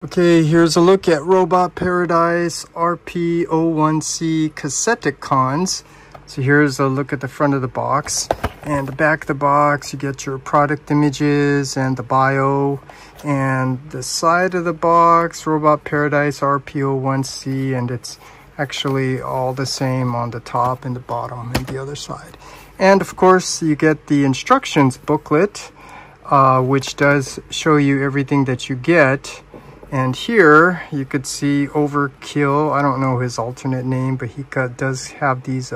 Okay, here's a look at Robot Paradise RP-01C Cassetticons. So here's a look at the front of the box. And the back of the box, you get your product images and the bio. And the side of the box, Robot Paradise RP-01C, and it's actually all the same on the top and the bottom and the other side. And of course, you get the instructions booklet, which does show you everything that you get. And here you could see Overkill. I don't know his alternate name, but he does have these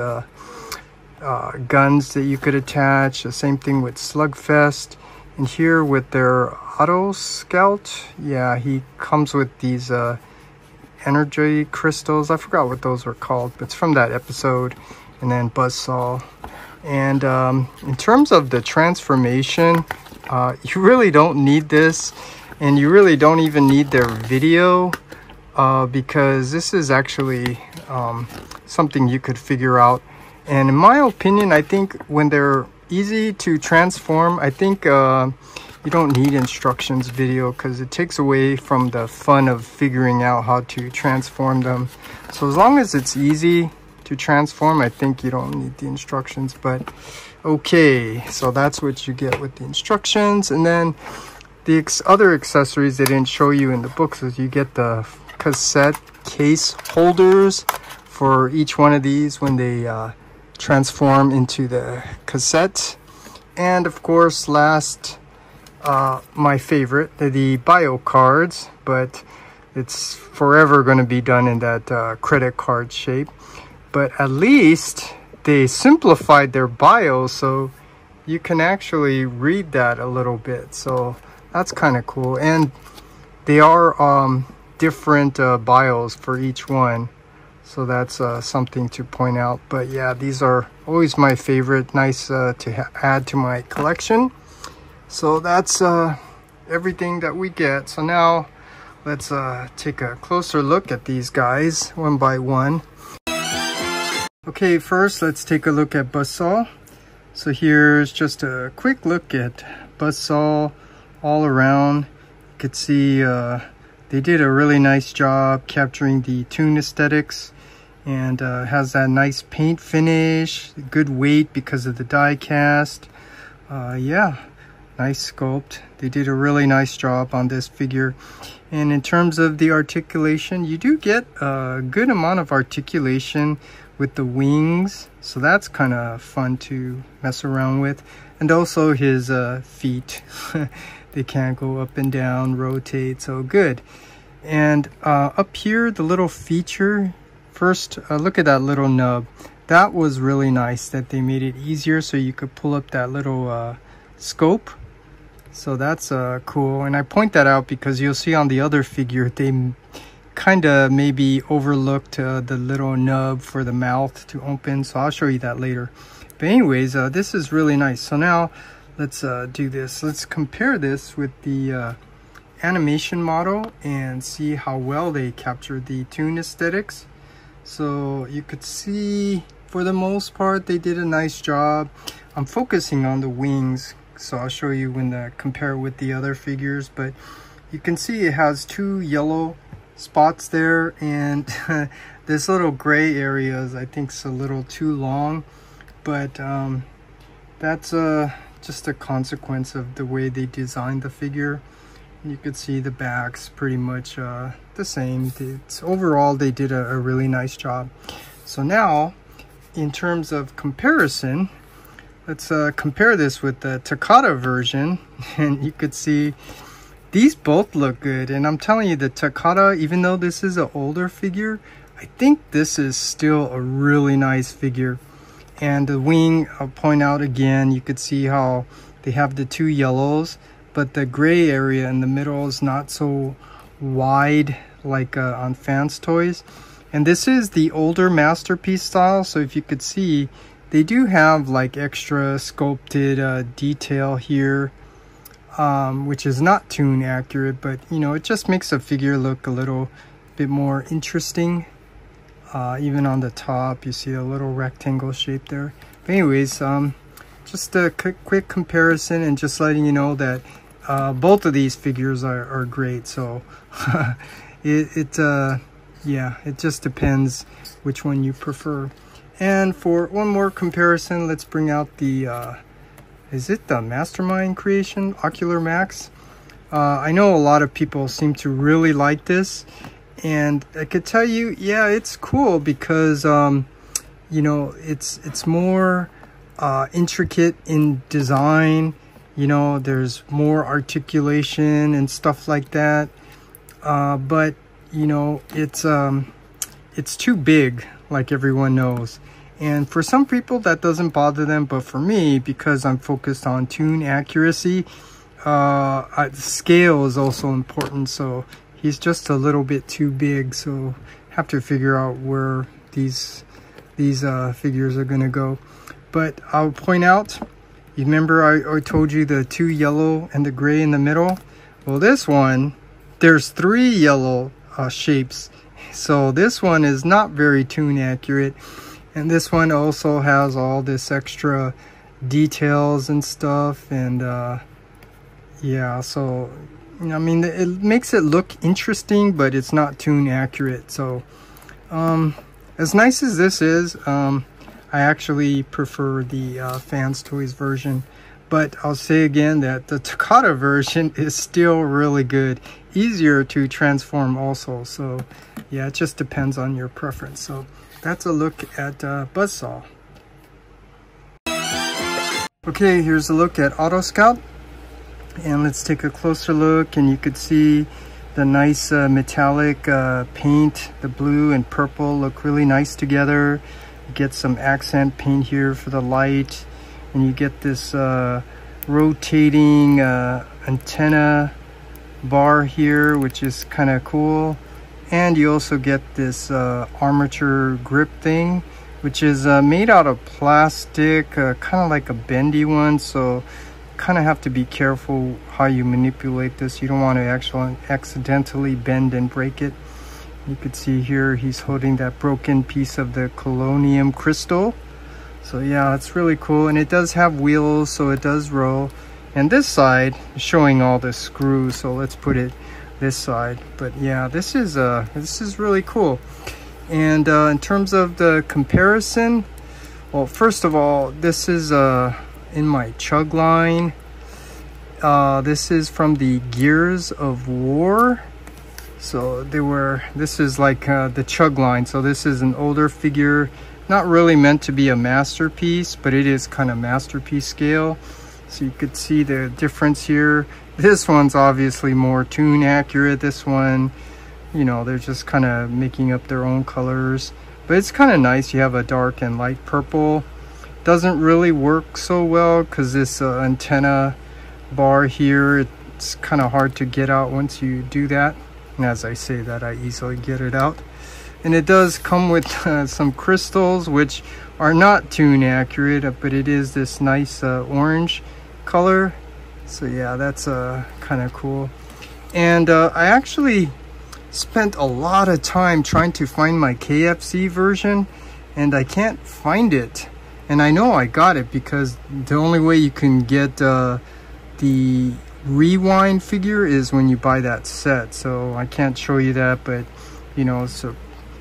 guns that you could attach. The same thing with Slugfest. And here with their Autoscout, yeah, he comes with these energy crystals. I forgot what those were called, but it's from that episode. And then Buzzsaw. And in terms of the transformation, you really don't need this. And you really don't even need their video because this is actually something you could figure out. And in my opinion, I think when they're easy to transform, I think you don't need instructions video because it takes away from the fun of figuring out how to transform them. So as long as it's easy to transform, I think you don't need the instructions. But okay, so that's what you get with the instructions. And then the other accessories they didn't show you in the books is you get the cassette case holders for each one of these when they transform into the cassette. And of course, last, my favorite, the bio cards, but it's forever going to be done in that credit card shape. But at least they simplified their bio so you can actually read that a little bit. So that's kind of cool. And they are different bios for each one. So that's something to point out. But yeah, these are always my favorite. Nice to add to my collection. So that's everything that we get. So now let's take a closer look at these guys one by one. Okay, first let's take a look at Buzzsaw. So here's just a quick look at Buzzsaw. All around, you could see they did a really nice job capturing the toon aesthetics, and has that nice paint finish, good weight because of the die cast. Yeah, nice sculpt. They did a really nice job on this figure. And in terms of the articulation, you do get a good amount of articulation with the wings, so that's kind of fun to mess around with. And also his feet. They can't go up and down, rotate, so good. And up here, the little feature, first look at that little nub. That was really nice that they made it easier so you could pull up that little scope. So that's cool. And I point that out because you'll see on the other figure, they kind of maybe overlooked the little nub for the mouth to open. So I'll show you that later. But anyways, this is really nice. So now let's do this. Let's compare this with the animation model and see how well they captured the toon aesthetics. So you could see for the most part they did a nice job. I'm focusing on the wings, so I'll show you when I compare it with the other figures. But you can see it has two yellow spots there, and this little gray area is, I think, is a little too long. But that's just a consequence of the way they designed the figure. You could see the back's pretty much the same. Overall, they did a really nice job. So now, in terms of comparison, let's compare this with the Takata version. And you could see these both look good. And I'm telling you, the Takata, even though this is an older figure, I think this is still a really nice figure. And the wing, I'll point out again, you could see how they have the two yellows, but the gray area in the middle is not so wide like on Fans Toys. And this is the older Masterpiece style, so if you could see, they do have like extra sculpted detail here, which is not toon accurate, but you know, it just makes a figure look a little bit more interesting. Even on the top, you see a little rectangle shape there. But anyways, just a quick comparison, and just letting you know that both of these figures are great. So yeah, it just depends which one you prefer. And for one more comparison, let's bring out the is it the Mastermind creation, Ocular Max? I know a lot of people seem to really like this, and I could tell you, yeah, it's cool because you know, it's more intricate in design. You know, there's more articulation and stuff like that, but you know, it's too big, like everyone knows. And for some people that doesn't bother them, but for me, because I'm focused on tune accuracy, scale is also important. So he's just a little bit too big, so have to figure out where these figures are gonna go. But I'll point out, you remember I told you the 2 yellow and the gray in the middle? Well, this one, there's 3 yellow shapes, so this one is not very tune accurate. And this one also has all this extra details and stuff, and yeah, so I mean, it makes it look interesting, but it's not tune accurate. So as nice as this is, I actually prefer the Fans Toys version. But I'll say again that the Takata version is still really good, easier to transform also. So yeah, it just depends on your preference. So that's a look at Buzzsaw. Okay, here's a look at Autoscout. And let's take a closer look, and you could see the nice metallic paint. The blue and purple look really nice together. You get some accent paint here for the light, and you get this rotating antenna bar here, which is kind of cool. And you also get this armature grip thing, which is made out of plastic, kind of like a bendy one. So kind of have to be careful how you manipulate this. You don't want to actually accidentally bend and break it. You could see here he's holding that broken piece of the colonium crystal. So yeah, it's really cool, and it does have wheels, so it does roll. And this side is showing all the screws, so let's put it this side. But yeah, this is really cool. And in terms of the comparison, well, first of all, this is in my chug line. This is from the Gears of War. So this is like the chug line. So this is an older figure, not really meant to be a masterpiece, but it is kind of masterpiece scale. So you could see the difference here. This one's obviously more tune accurate. This one, you know, they're just kind of making up their own colors, but it's kind of nice. You have a dark and light purple. Doesn't really work so well because this antenna bar here, it's kind of hard to get out once you do that. And as I say that, I easily get it out. And it does come with some crystals, which are not tune accurate, but it is this nice orange color. So yeah, that's kind of cool. And I actually spent a lot of time trying to find my KFC version, and I can't find it. And I know I got it because the only way you can get the rewind figure is when you buy that set. So I can't show you that, but you know, so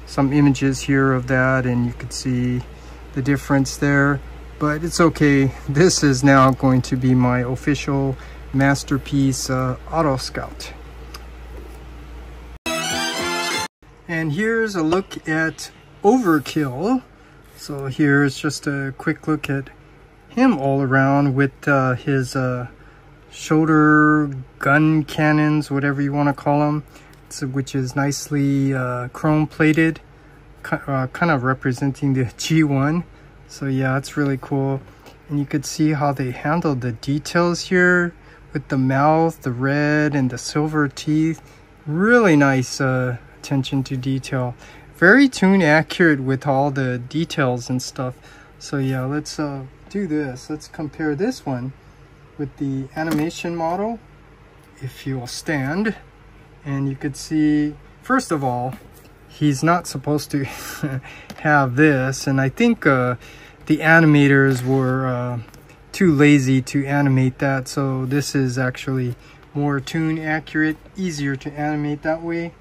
some images here of that, and you could see the difference there. But it's okay. This is now going to be my official masterpiece Autoscout. And here's a look at Overkill. So here's just a quick look at him all around with his shoulder gun cannons, whatever you want to call them, which is nicely chrome plated, kind of representing the G1. So yeah, it's really cool. And you could see how they handled the details here with the mouth, the red and the silver teeth. Really nice attention to detail. Very tune accurate with all the details and stuff. So yeah, let's do this. Let's compare this one with the animation model, if you will stand. And you could see, first of all, he's not supposed to have this, and I think the animators were too lazy to animate that, so this is actually more tune accurate, easier to animate that way.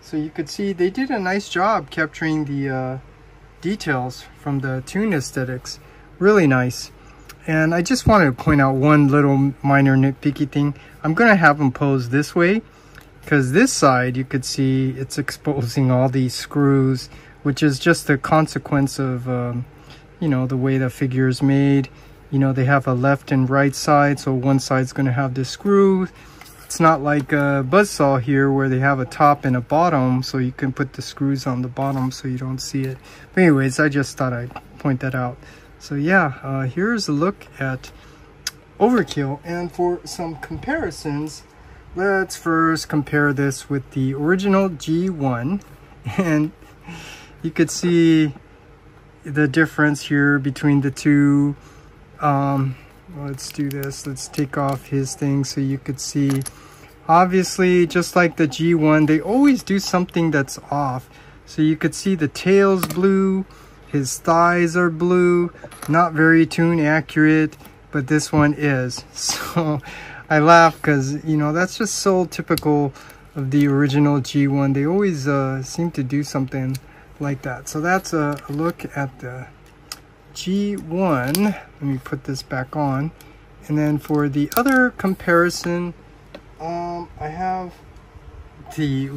So you could see they did a nice job capturing the details from the tune aesthetics. Really nice. And I just wanted to point out one little minor nitpicky thing. I'm gonna have them pose this way, because this side you could see it's exposing all these screws, which is just a consequence of you know, the way the figure is made. You know, they have a left and right side, so one side's going to have the screw. It's not like a Buzzsaw here where they have a top and a bottom, so you can put the screws on the bottom so you don't see it. But anyways, I just thought I'd point that out. So yeah, here's a look at Overkill. And for some comparisons, let's first compare this with the original G1. And you could see the difference here between the two. Let's do this. Let's take off his thing so you could see. Obviously, just like the G1, they always do something that's off. So you could see the tail's blue, his thighs are blue, not very tune accurate, but this one is. So I laugh because, you know, that's just so typical of the original G1. They always seem to do something like that. So that's a look at the G1. Let me put this back on. And then for the other comparison, I have the,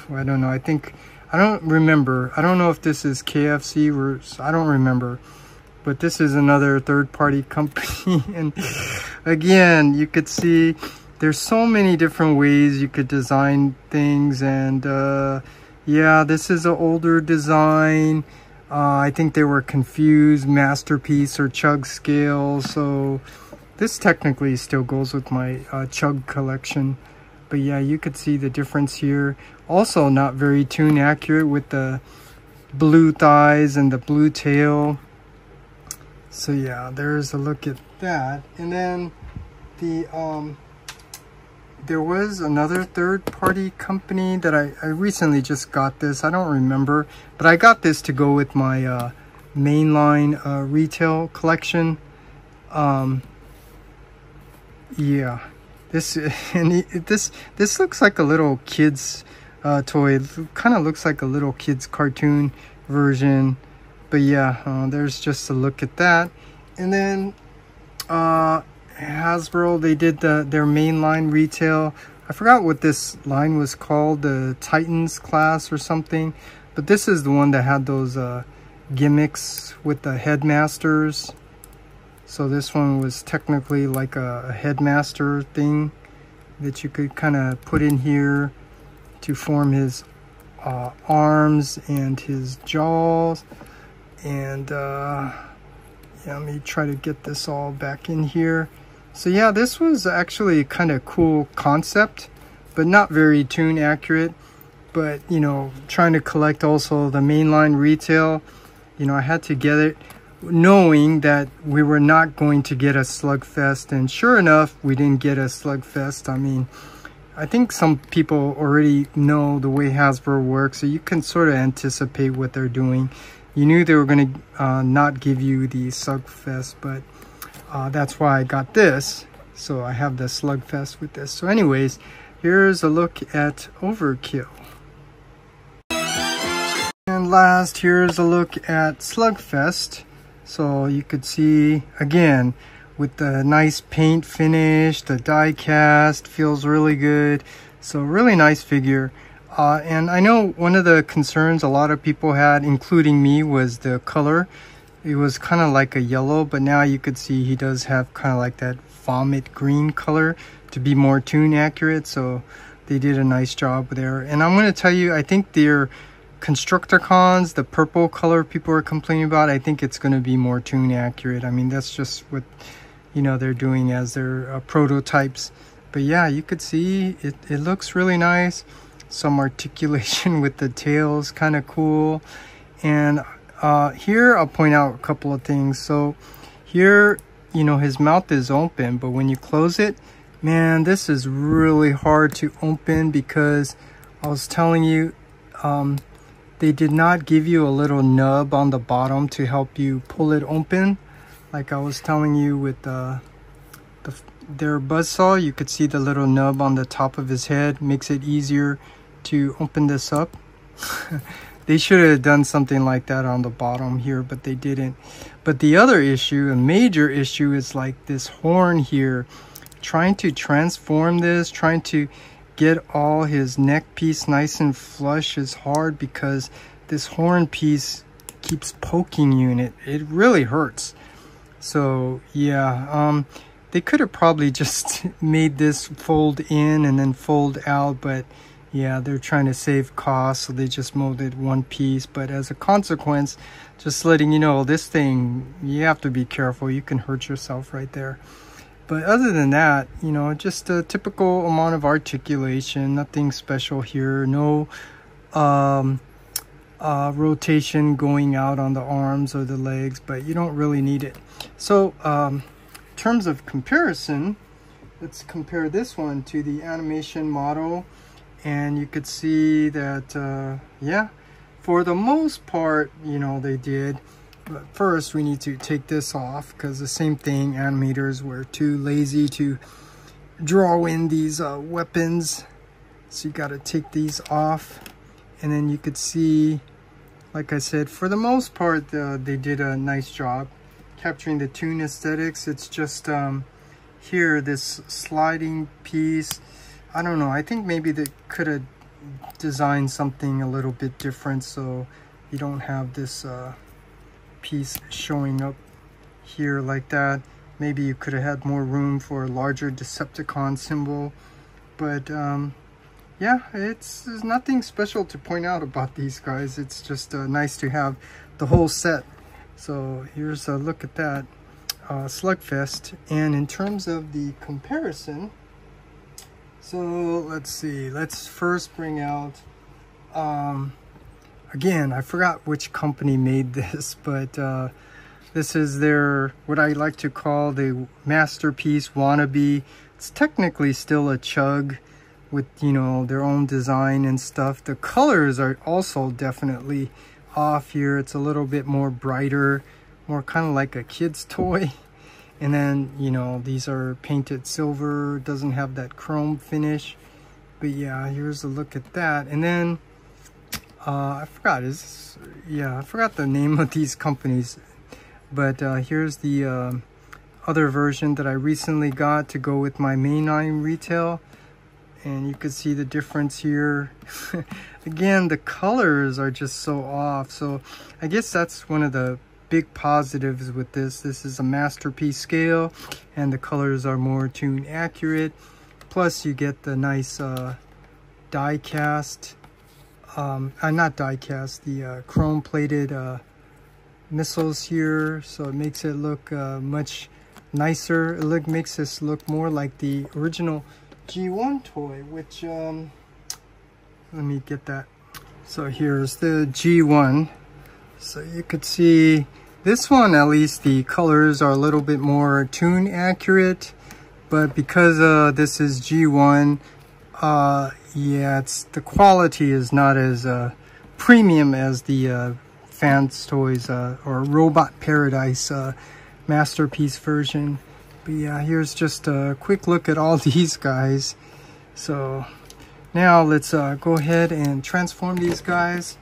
I don't know, I don't remember. I don't know if this is KFC or, I don't remember. But this is another third-party company. And again, you could see there's so many different ways you could design things. And yeah, this is an older design. I think they were confused, Masterpiece or Chug scale. So this technically still goes with my Chug collection. But yeah, you could see the difference here. Also not very tune accurate with the blue thighs and the blue tail. So yeah, there's a look at that. And then the there was another third-party company that I recently just got this. I don't remember, but I got this to go with my mainline retail collection. Yeah, this looks like a little kid's toy. It kind of looks like a little kid's cartoon version. But yeah, there's just a look at that. And then Hasbro, they did their mainline retail. I forgot what this line was called, the Titans class or something. But this is the one that had those gimmicks with the headmasters. So this one was technically like a headmaster thing that you could kind of put in here to form his arms and his jaws. And yeah, let me try to get this all back in here. So yeah, this was actually a kind of cool concept, but not very tune accurate. But you know, trying to collect also the mainline retail, you know, I had to get it knowing that we were not going to get a Slugfest. And sure enough, we didn't get a Slugfest. I mean, I think some people already know the way Hasbro works, so you can sort of anticipate what they're doing. You knew they were going to not give you the Slugfest, but that's why I got this. So I have the Slugfest with this. So anyways, here's a look at Overkill. And last, here's a look at Slugfest. So you could see, again, with the nice paint finish, the die cast feels really good. So really nice figure. And I know one of the concerns a lot of people had, including me, was the color. It was kind of like a yellow, but now you could see he does have kind of like that vomit green color to be more tune accurate. So they did a nice job there. And I'm going to tell you, I think their Constructicons, the purple color people are complaining about, I think it's going to be more tune accurate. I mean, that's just what, you know, they're doing as their prototypes. But yeah, you could see it looks really nice. Some articulation with the tails, kind of cool. And here I'll point out a couple of things. So here, you know, his mouth is open, but when you close it, man, this is really hard to open, because I was telling you, they did not give you a little nub on the bottom to help you pull it open, like I was telling you with their Buzzsaw, you could see the little nub on the top of his head. Makes it easier to open this up. They should have done something like that on the bottom here, but they didn't. But the other issue, a major issue, is like this horn here. Trying to transform this, trying to get all his neck piece nice and flush is hard because this horn piece keeps poking you and it really hurts. So yeah, they could have probably just made this fold in and then fold out, but yeah, they're trying to save costs, so they just molded one piece. But as a consequence, just letting you know, this thing, you have to be careful. You can hurt yourself right there. But other than that, you know, just a typical amount of articulation, nothing special here. No rotation going out on the arms or the legs, but you don't really need it. So in terms of comparison, let's compare this one to the animation model. And you could see that, yeah, for the most part, you know, they did. But first, we need to take this off because the same thing, animators were too lazy to draw in these weapons. So you got to take these off. And then you could see, like I said, for the most part, they did a nice job capturing the toon aesthetics. It's just here, this sliding piece. I don't know, I think maybe they could have designed something a little bit different so you don't have this piece showing up here like that. Maybe you could have had more room for a larger Decepticon symbol. But yeah, there's nothing special to point out about these guys. It's just nice to have the whole set. So here's a look at that Slugfest. And in terms of the comparison, so let's see, let's first bring out, again, I forgot which company made this, but this is their, what I like to call the masterpiece wannabe. It's technically still a chug with, you know, their own design and stuff. The colors are also definitely off here. It's a little bit more brighter, more kind of like a kid's toy. And then, you know, these are painted silver, doesn't have that chrome finish. But yeah, here's a look at that. And then, I forgot, I forgot the name of these companies. But here's the other version that I recently got to go with my mainline retail. And you can see the difference here. Again, the colors are just so off. So I guess that's one of the big positives with this. This is a masterpiece scale and the colors are more toon accurate. Plus you get the nice die cast, not die cast, the chrome plated missiles here. So it makes it look much nicer. It makes this look more like the original G1 toy, which, let me get that. So here's the G1. So you could see this one, at least the colors are a little bit more toon accurate, but because this is G1, yeah, the quality is not as premium as the Fans Toys or Robot Paradise masterpiece version. But yeah, here's just a quick look at all these guys. So now let's go ahead and transform these guys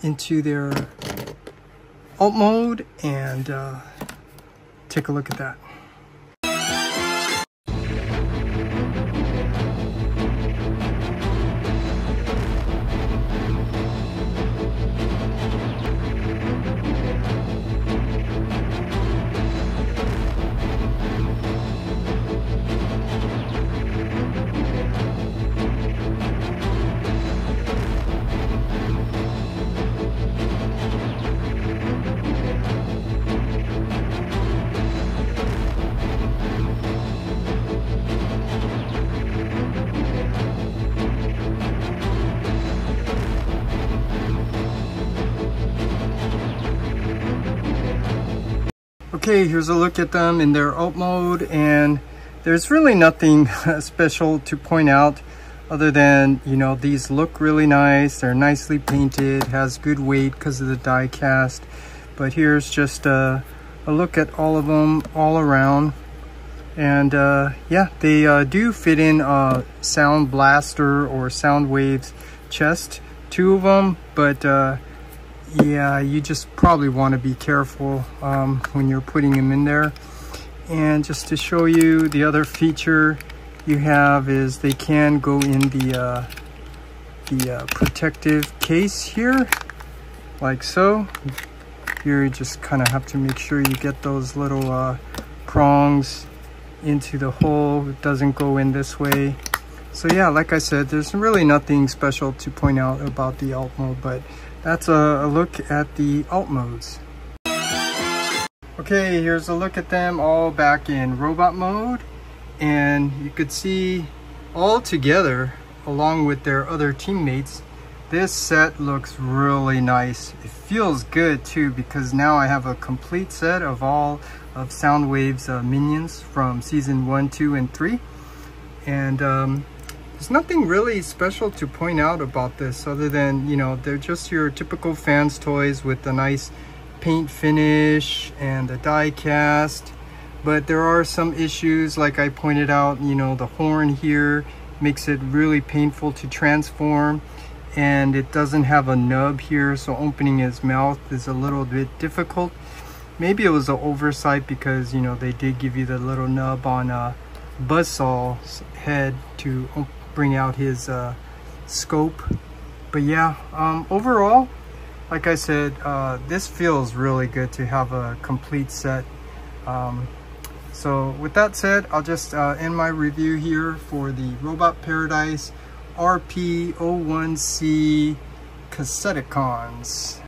into their alt mode and take a look at that. Okay, here's a look at them in their alt mode, and there's really nothing special to point out other than, you know, these look really nice. They're nicely painted, has good weight because of the die cast. But here's just a look at all of them all around. And yeah, they do fit in a Sound Blaster or Sound Waves chest, 2 of them, but yeah, you just probably want to be careful when you're putting them in there. And just to show you, the other feature you have is they can go in the protective case here, like so. Here you just kind of have to make sure you get those little prongs into the hole. It doesn't go in this way. So yeah, like I said, there's really nothing special to point out about the alt mode, but that's a look at the alt modes. Okay, here's a look at them all back in robot mode, and you could see all together along with their other teammates, this set looks really nice. It feels good too, because now I have a complete set of all of Soundwave's minions from season 1, 2, and 3. And there's nothing really special to point out about this other than, you know, they're just your typical fans toys with a nice paint finish and a die cast. But there are some issues, like I pointed out, you know, the horn here makes it really painful to transform, and it doesn't have a nub here, so opening his mouth is a little bit difficult. Maybe it was an oversight because, you know, they did give you the little nub on Buzzsaw's head to bring out his scope. But yeah, overall, like I said, this feels really good to have a complete set. So with that said, I'll just end my review here for the Robot Paradise RP-01C Cassetticons.